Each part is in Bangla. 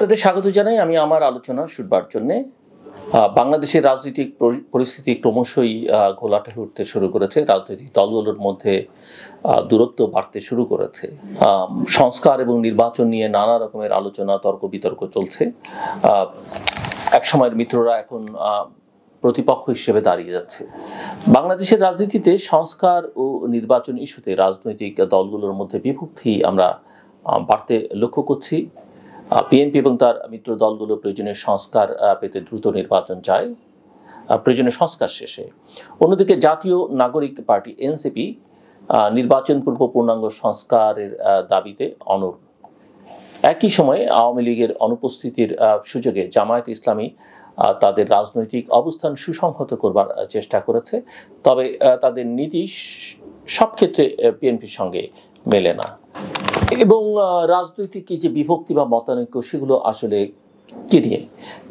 আপনাদের স্বাগত জানাই। আমি আমার আলোচনা শুরুবার জন্যে বাংলাদেশের রাজনৈতিক পরিস্থিতি ক্রমশই ঘোলাটে হয়ে উঠতে শুরু করেছে। রাজনৈতিক দলগুলোর মধ্যে দূরত্ব বাড়তে শুরু করেছে। সংস্কার এবং নির্বাচন নিয়ে নানা রকমের আলোচনা, তর্ক বিতর্ক চলছে। এক সময়ের মিত্ররা এখন প্রতিপক্ষ হিসেবে দাঁড়িয়ে যাচ্ছে। বাংলাদেশের রাজনীতিতে সংস্কার ও নির্বাচন ইস্যুতে রাজনৈতিক দলগুলোর মধ্যে বিভক্তি আমরা বাড়তে লক্ষ্য করছি। বিএনপি এবং তার মিত্র দলগুলো প্রয়োজনীয় সংস্কার পেতে দ্রুত নির্বাচন চায়, প্রয়োজনীয় সংস্কার শেষে। অন্যদিকে জাতীয় নাগরিক পার্টি এনসিপি নির্বাচন পূর্ব পূর্ণাঙ্গ সংস্কারের দাবিতে অনড়। একই সময়ে আওয়ামী লীগের অনুপস্থিতির সুযোগে জামায়াত ইসলামী তাদের রাজনৈতিক অবস্থান সুসংহত করবার চেষ্টা করেছে, তবে তাদের নীতি সব ক্ষেত্রে বিএনপির সঙ্গে মেলে না। এবং রাজনৈতিক যে বিভক্তি বা মতানৈক্য, সেগুলো আসলে কি নিয়ে?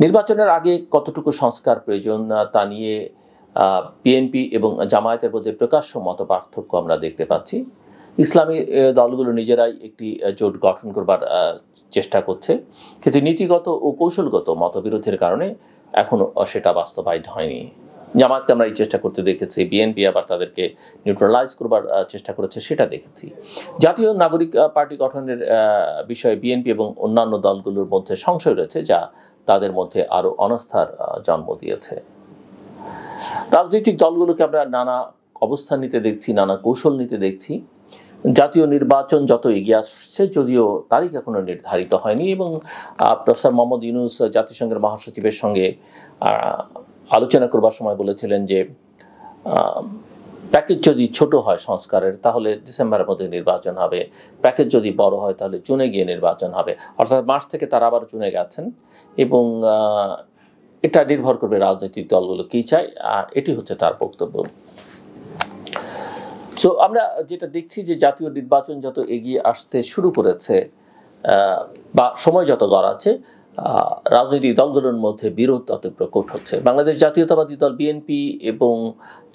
নির্বাচনের আগে কতটুকু সংস্কার প্রয়োজন তা নিয়ে বিএনপি এবং জামায়াতের মধ্যে প্রকাশ্য মত পার্থক্য আমরা দেখতে পাচ্ছি। ইসলামী দলগুলো নিজেরাই একটি জোট গঠন করবার চেষ্টা করছে, কিন্তু নীতিগত ও কৌশলগত মতবিরোধের কারণে এখনও সেটা বাস্তবায়ন হয়নি। জামায়াতকে আমরা এই চেষ্টা করতে দেখেছি, বিএনপি আবার তাদেরকে নিউট্রালাইজ করবার চেষ্টা করেছে, সেটা দেখেছি। জাতীয় নাগরিক পার্টি গঠনের বিষয়ে বিএনপি এবং অন্যান্য দলগুলোর মধ্যে সংশয় রয়েছে, যা তাদের মধ্যে আরও অনাস্থার জন্ম দিয়েছে। রাজনৈতিক দলগুলোকে আমরা নানা অবস্থান নিতে দেখছি, নানা কৌশল নিতে দেখছি। জাতীয় নির্বাচন যত এগিয়ে আসছে, যদিও তারিখ এখনো নির্ধারিত হয়নি, এবং প্রফেসর মোহাম্মদ ইউনূস জাতিসংঘের মহাসচিবের সঙ্গে আলোচনা করবার সময় বলেছিলেন যে প্যাকেজ যদি ছোট হয় সংস্কারের, তাহলে ডিসেম্বরের মধ্যে নির্বাচন হবে। প্যাকেজ যদি বড় হয়, তাহলে জুনে গিয়ে নির্বাচন হবে। অর্থাৎ মার্চ থেকে তারা আবার জুনে গেছেন, এবং এটা নির্ভর করবে রাজনৈতিক দলগুলো কী চায়, এটি হচ্ছে তার বক্তব্য। সো আমরা যেটা দেখছি যে জাতীয় নির্বাচন যত এগিয়ে আসতে শুরু করেছে বা সময় যত গড়াচ্ছে, রাজনৈতিক দলগুলোর মধ্যে বিরোধ তত প্রকট হচ্ছে। বাংলাদেশ জাতীয়তাবাদী দল বিএনপি এবং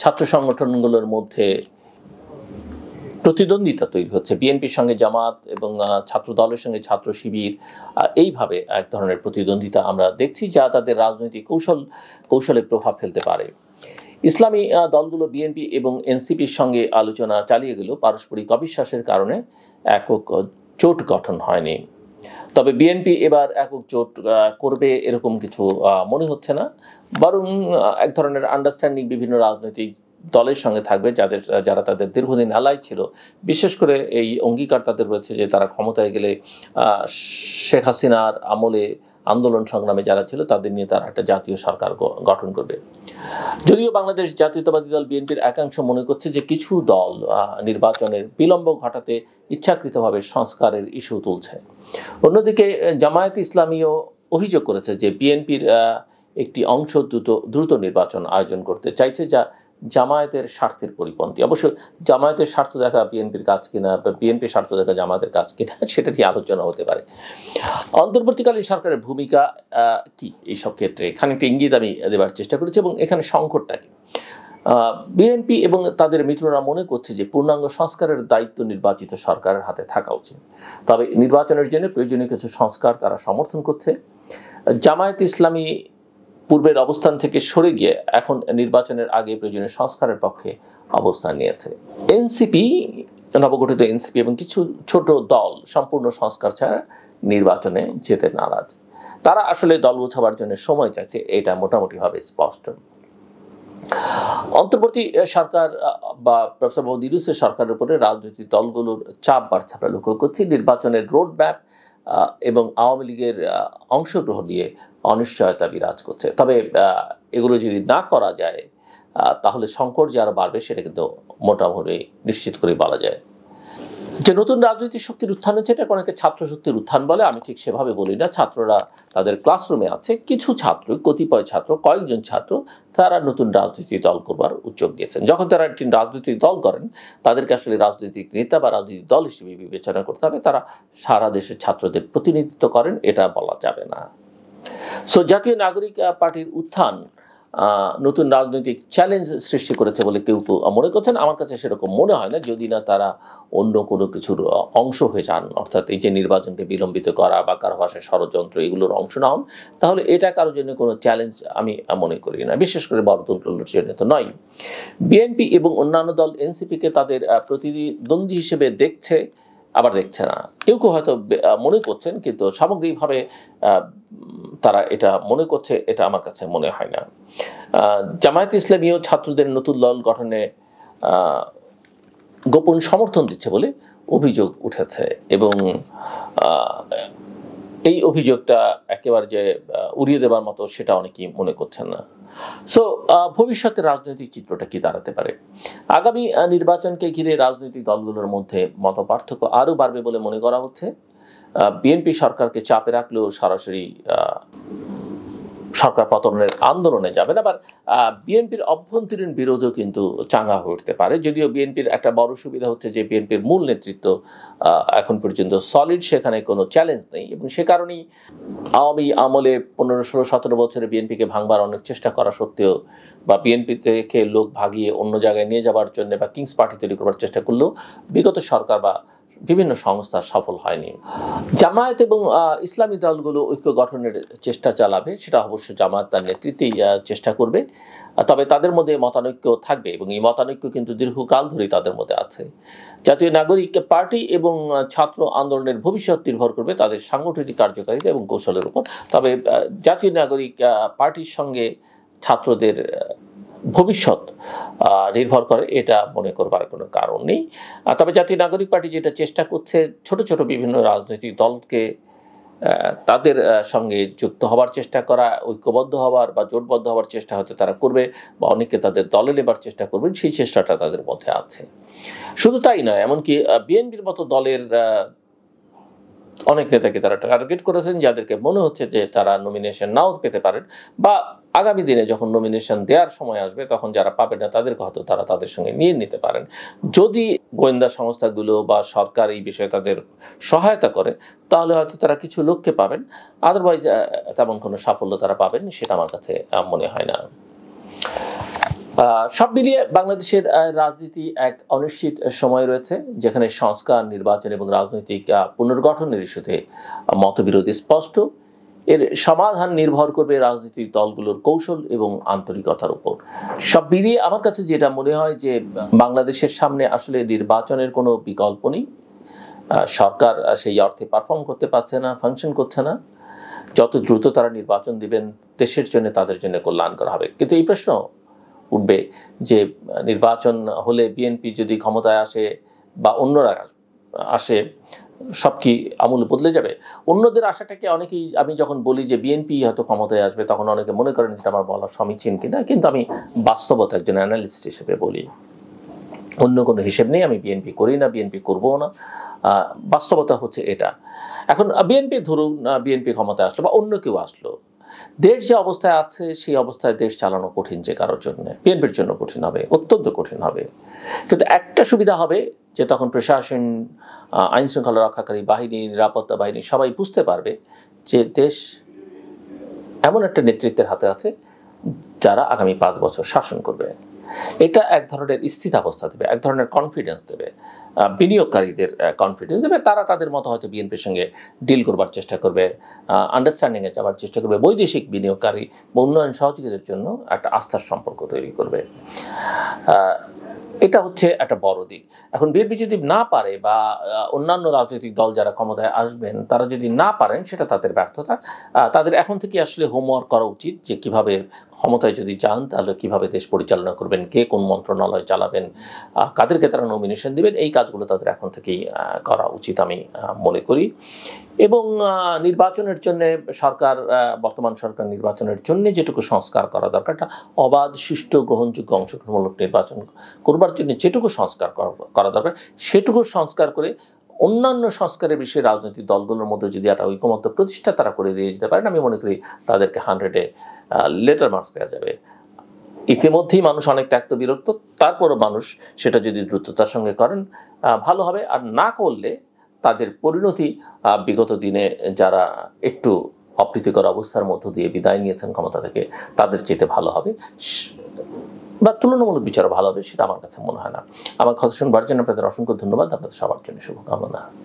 ছাত্র সংগঠনগুলোর মধ্যে প্রতিদ্বন্দ্বিতা তৈরি হচ্ছে। বিএনপির সঙ্গে জামাত এবং ছাত্র দলের সঙ্গে ছাত্র শিবির, এইভাবে এক ধরনের প্রতিদ্বন্দ্বিতা আমরা দেখছি, যা তাদের রাজনৈতিক কৌশলে প্রভাব ফেলতে পারে। ইসলামী দলগুলো বিএনপি এবং এনসিপির সঙ্গে আলোচনা চালিয়ে গেলেও পারস্পরিক অবিশ্বাসের কারণে একক জোট গঠন হয়নি। তবে বিএনপি এবার একক জোট করবে এরকম কিছু মনে হচ্ছে না, বরং এক ধরনের আন্ডারস্ট্যান্ডিং বিভিন্ন রাজনৈতিক দলের সঙ্গে থাকবে, যারা তাদের দীর্ঘদিন আলাই ছিল। বিশেষ করে এই অঙ্গীকার তাদের রয়েছে যে তারা ক্ষমতায় গেলে শেখ হাসিনার আমলে আন্দোলন সংগ্রামে যারা ছিল তাদের নিয়ে তারা একটা জাতীয় সরকার গঠন করবে। যদিও বাংলাদেশ জাতীয়তাবাদী দল বিএনপির একাংশ মনে করছে যে কিছু দল নির্বাচনের বিলম্ব ঘটাতে ইচ্ছাকৃতভাবে সংস্কারের ইস্যু তুলছে। অন্যদিকে জামায়াত ইসলামীও অভিযোগ করেছে যে বিএনপির একটি অংশ দ্রুত নির্বাচন আয়োজন করতে চাইছে, যা জামায়াতের স্বার্থের পরিপন্থী। অবশ্য জামায়াতের স্বার্থ দেখা বিএনপির কাজ কিনা বা বিএনপির স্বার্থ দেখা জামায়াতের কাজ কিনা, সেটা নিয়ে আলোচনা হতে পারে। অন্তর্বর্তীকালীন সরকারের ভূমিকা কি এইসব ক্ষেত্রে খানিকটা ইঙ্গিত আমি দেওয়ার চেষ্টা করেছি, এবং এখানে সংকটটা কি। বিএনপি এবং তাদের মিত্ররা মনে করছে যে পূর্ণাঙ্গ সংস্কারের দায়িত্ব নির্বাচিত সরকারের হাতে থাকা উচিত, তবে নির্বাচনের জন্য প্রয়োজনীয় কিছু সংস্কার তারা সমর্থন করছে। জামায়াত ইসলামী পূর্বের অবস্থান থেকে সরে গিয়ে এখন নির্বাচনের আগে প্রয়োজনীয় সংস্কারের পক্ষে অবস্থান নিয়েছে। এনসিপি, নবগঠিত এনসিপি এবং কিছু ছোট দল সম্পূর্ণ সংস্কার ছাড়া নির্বাচনে যেতে নারাজ। তারা আসলে দল গোছাবার জন্য সময় চাইছে, এটা মোটামুটিভাবে স্পষ্ট। অন্তর্বর্তী সরকার বা প্রফেসর মোহাম্মদ ইউনূসের সরকারের উপরে রাজনৈতিক দলগুলোর চাপ বাড়ছে আমরা লক্ষ্য করছি। নির্বাচনের রোড ম্যাপ এবং আওয়ামী লীগের অংশগ্রহণ নিয়ে অনিশ্চয়তা বিরাজ করছে। তবে এগুলো যদি না করা যায়, তাহলে সংকট যে আরও বাড়বে সেটা কিন্তু মোটামুটি নিশ্চিত করে বলা যায়। যে নতুন রাজনৈতিক শক্তির উত্থান হচ্ছে, এটা অনেকে ছাত্র শক্তির উত্থান বলে, আমি ঠিক সেভাবে বলি না। ছাত্ররা তাদের ক্লাসরুমে আছে, কিছু ছাত্র, কতিপয় ছাত্র, কয়েকজন ছাত্র, তারা নতুন রাজনৈতিক দল করবার উদ্যোগ দিয়েছেন। যখন তারা একটি রাজনৈতিক দল করেন, তাদেরকে আসলে রাজনৈতিক নেতা বা রাজনৈতিক দল হিসেবে বিবেচনা করতে হবে। তারা সারা দেশের ছাত্রদের প্রতিনিধিত্ব করেন, এটা বলা যাবে না। সো জাতীয় নাগরিক পার্টির উত্থান নতুন রাজনৈতিক চ্যালেঞ্জ সৃষ্টি করেছে বলে কেউ কেউ মনে করছেন। আমার কাছে সেরকম মনে হয় না, যদি না তারা অন্য কোনো কিছুর অংশ হয়ে যান, অর্থাৎ এই যে নির্বাচনকে বিলম্বিত করা বা কারো ভাষায় ষড়যন্ত্র, এগুলোর অংশ না হন, তাহলে এটা কারোর জন্য কোনো চ্যালেঞ্জ আমি মনে করি না, বিশেষ করে বড়দলগুলোর জন্য তো নয়। বিএনপি এবং অন্যান্য দল এনসিপিকে তাদের প্রতিদ্বন্দ্বী হিসেবে দেখছে, আবার দেখছে না। কেউ কেউ হয়তো মনে করছেন, কিন্তু সামগ্রিকভাবে তারা এটা মনে করছে, এটা আমার কাছে মনে হয় না। জামায়াত ইসলামীও ছাত্রদের নতুন দল গঠনে গোপন সমর্থন দিচ্ছে বলে অভিযোগ উঠেছে, এবং এই অভিযোগটা একেবারে যে উড়িয়ে দেবার মতো সেটা অনেকেই মনে করছেন না। সো ভবিষ্যতের রাজনৈতিক চিত্রটা কি দাঁড়াতে পারে? আগামী নির্বাচনকে ঘিরে রাজনৈতিক দলগুলোর মধ্যে মতপার্থক্য আরও বাড়বে বলে মনে করা হচ্ছে। বিএনপি সরকারকে চাপে রাখলেও সরাসরি সরকার পতনের আন্দোলনে যাবেন। আবার বিএনপির অভ্যন্তরীণ বিরোধও কিন্তু চাঙ্গা হয়ে উঠতে পারে। যদিও বিএনপির একটা বড় সুবিধা হচ্ছে যে বিএনপির মূল নেতৃত্ব এখন পর্যন্ত সলিড, সেখানে কোনো চ্যালেঞ্জ নেই, এবং সে কারণেই আওয়ামী আমলে 15, 16, 17 বছরে বিএনপিকে ভাঙবার অনেক চেষ্টা করা সত্ত্বেও, বা বিএনপি থেকে লোক ভাগিয়ে অন্য জায়গায় নিয়ে যাওয়ার জন্য বা কিংস পার্টি তৈরি করবার চেষ্টা করলেও বিগত সরকার বা বিভিন্ন সংস্থা সফল হয়নি। জামায়াত এবং ইসলামী দলগুলো ঐক্য গঠনের চেষ্টা চালাবে, সেটা অবশ্য জামায়াত তার নেতৃত্বেই চেষ্টা করবে। তবে তাদের মধ্যে মতানৈক্য থাকবে, এবং এই মতানৈক্য কিন্তু দীর্ঘকাল ধরেই তাদের মধ্যে আছে। জাতীয় নাগরিক পার্টি এবং ছাত্র আন্দোলনের ভবিষ্যৎ নির্ভর করবে তাদের সাংগঠনিক কার্যকারিতা এবং কৌশলের উপর। তবে জাতীয় নাগরিক পার্টির সঙ্গে ছাত্রদের ভবিষ্যৎ নির্ভর করে, এটা মনে করবার কোনো কারণ নেই। তবে জাতীয় নাগরিক পার্টি যেটা চেষ্টা করছে, ছোট ছোট বিভিন্ন রাজনৈতিক দলকে তাদের সঙ্গে যুক্ত হবার চেষ্টা করা, ঐক্যবদ্ধ হবার বা জোটবদ্ধ হবার চেষ্টা হয়তো তারা করবে, বা অনেকে তাদের দলে নেবার চেষ্টা করবেন, সেই চেষ্টাটা তাদের মধ্যে আছে। শুধু তাই নয়, এমনকি বিএনপির মতো দলের অনেক নেতাকে তারা টার্গেট করেছেন, যাদেরকে মনে হচ্ছে যে তারা নমিনেশন নাও পেতে পারেন, বা আগামী দিনে যখন নমিনেশন দেওয়ার সময় আসবে তখন যারা পাবে না তাদেরকে হয়তো তারা তাদের সঙ্গে নিয়ে নিতে পারেন, যদি গোয়েন্দা সংস্থাগুলো বা সরকার এই বিষয়ে তাদের সহায়তা করে। তাহলে হয়তো তারা কিছু লোককে পাবেন, আদারওয়াইজ তেমন কোনো সাফল্য তারা পাবেন সেটা আমার কাছে মনে হয় না। সব মিলিয়ে বাংলাদেশের রাজনীতি এক অনিশ্চিত সময় রয়েছে, যেখানে সংস্কার, নির্বাচন এবং রাজনৈতিক পুনর্গঠনের ইস্যুতে মতবিরোধ স্পষ্ট। এর সমাধান নির্ভর করবে রাজনৈতিক দলগুলোর কৌশল এবং আন্তরিকতার উপর। সব মিলিয়ে আমার কাছে যেটা মনে হয় যে বাংলাদেশের সামনে আসলে নির্বাচনের কোনো বিকল্প নেই। সরকার সেই অর্থে পারফর্ম করতে পারছে না, ফাংশন করছে না। যত দ্রুত তারা নির্বাচন দিবেন, দেশের জন্য, তাদের জন্য কল্যাণকর হবে। কিন্তু এই প্রশ্ন উঠবে যে নির্বাচন হলে বিএনপি যদি ক্ষমতায় আসে বা অন্যরা আসে, সব কি আমূল বদলে যাবে? অন্যদের আশাটাকে অনেকেই, আমি যখন বলি যে বিএনপি হয়তো ক্ষমতায় আসবে, তখন অনেকে মনে করেন যে আমার বলা সমীচীন কিনা, কিন্তু আমি বাস্তবতা একজন অ্যানালিস্ট হিসেবে বলি, অন্য কোনো হিসেব নেই। আমি বিএনপি করি না, বিএনপি করবো না, বাস্তবতা হচ্ছে এটা। এখন বিএনপি ধরুন, বিএনপি ক্ষমতায় আসলো বা অন্য কেউ আসলো, দেশ যে অবস্থায় আছে সেই অবস্থায় দেশ চালানো কঠিন, যে কারোর জন্য, বিএনপির জন্য কঠিন হবে, অত্যন্ত কঠিন হবে। কিন্তু একটা সুবিধা হবে যে তখন প্রশাসন, আইন শৃঙ্খলা রক্ষাকারী বাহিনী, নিরাপত্তা বাহিনী সবাই বুঝতে পারবে যে দেশ এমন একটা নেতৃত্বের হাতে আছে যারা আগামী 5 বছর শাসন করবে। এটা এক ধরনের স্থিতাবস্থা দেবে, এক ধরনের কনফিডেন্স দেবে, বিনিয়োগকারীদের কনফিডেন্স দেবে। তারা তাদের মতো হয়তো বিএনপির সঙ্গে ডিল করবার চেষ্টা করবে, আন্ডারস্ট্যান্ডিংয়ে যাওয়ার চেষ্টা করবে, বৈদেশিক বিনিয়োগকারী বা উন্নয়ন সহযোগীদের জন্য একটা আস্থার সম্পর্ক তৈরি করবে। এটা হচ্ছে একটা বড় দিক। এখন বিএনপি যদি না পারে, বা অন্যান্য রাজনৈতিক দল যারা ক্ষমতায় আসবেন তারা যদি না পারেন, সেটা তাদের ব্যর্থতা। তাদের এখন থেকে আসলে হোমওয়ার্ক করা উচিত যে কিভাবে ক্ষমতায় যদি যান তাহলে কিভাবে দেশ পরিচালনা করবেন, কে কোন মন্ত্রণালয় চালাবেন, কাদেরকে তারা নমিনেশন দিবেন, এই কাজগুলো তাদের এখন থেকেই করা উচিত আমি মনে করি। এবং নির্বাচনের জন্য সরকার, বর্তমান সরকার নির্বাচনের জন্য যেটুকু সংস্কার করা দরকার, একটা অবাধ, সুষ্ঠু, গ্রহণযোগ্য, অংশগ্রহণমূলক নির্বাচন করবার জন্য যেটুকু সংস্কার করা দরকার, সেটুকু সংস্কার করে অন্যান্য সংস্কারের বিষয়ে রাজনৈতিক দলগুলোর মধ্যে যদি একটা ঐকমত্য প্রতিষ্ঠা তারা করে দিয়ে যেতে পারেন, আমি মনে করি তাদেরকে 100-এ লেটার মার্কস দেওয়া যাবে। ইতিমধ্যেই মানুষ অনেক ত্যক্ত বিরক্ত, তারপরও মানুষ সেটা যদি দ্রুততার সঙ্গে করেন ভালো হবে। আর না করলে তাদের পরিণতি বিগত দিনে যারা একটু অপ্রীতিকর অবস্থার মধ্য দিয়ে বিদায় নিয়েছেন ক্ষমতা থেকে, তাদের চেয়ে ভালো হবে বা তুলনামূলক বিচার ভালো হবে, সেটা আমার কাছে মনে হয় না। আমার কথা শুনবার জন্য আপনাদের অসংখ্য ধন্যবাদ। আপনাদের সবার জন্য শুভকামনা।